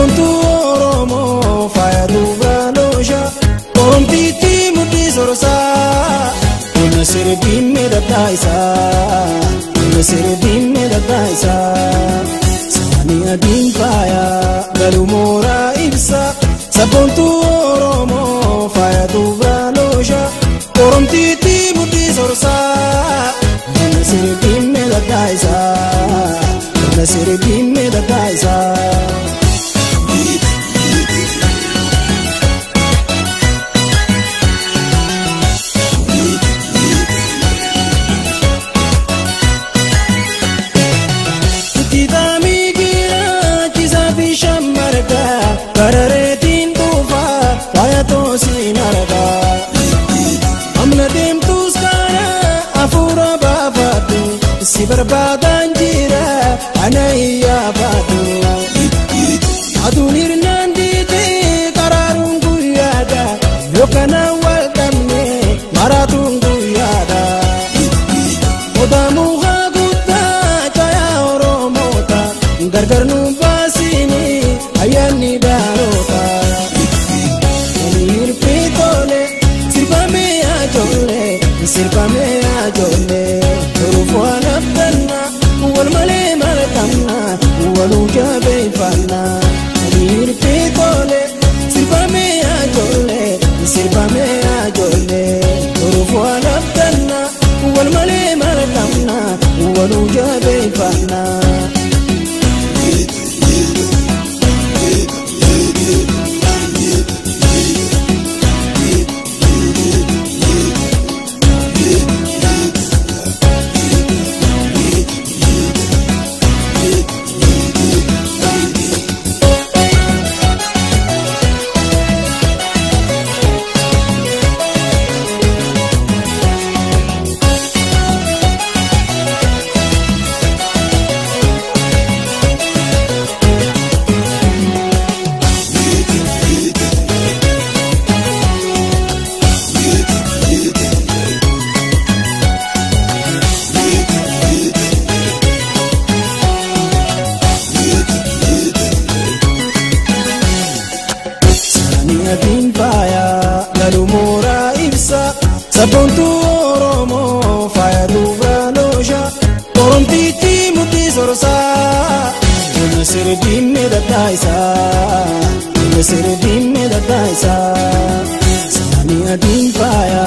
sabontu Oromoo faaya duubraa loosha Oromtiitti mudhii sorsaa Onna sirbiin miidhagdaa isaa Onna sirbiin miidhagdaa isaa Saanii adiin faaya galuu mooraa ibsa sabontu Oromoo faaya duubraa loosha Oromtiitti mudhii sorsaa Onna sirbiin miidhagdaa isaa Onna sirbiin miidhagdaa isaa Karareetiin dhuufaa faaya toosiin argaa Amna deemtuus kana hafuura baafadhu Si barbaadaan jira ana iyyaafadhu Aduun hirnaan diitee qaraaruun guyyaadha Yookanaan wal dhabne maraatuun guyyaadha Odaa mukaa guddaa caayaa Oromoota Gargar nuun baasini ayyaanni daaroota Sirbamee ajoollee Turufuu anabdanna wal malee maratamna waluu jabeeffanna Hirpii tole sirbamee ajoollee Turufuu anabdanna wal malee maratamna waluu jabeeffanna Adiin faaya galuu mooraa ibsa sabontu Oromoo faaya duubraa loosha Oromtiitti mudhii sorsaa Onna sirbiin miidhagdaa isaa Onna sirbiin miidhagdaa isaa Saanii adiin faaya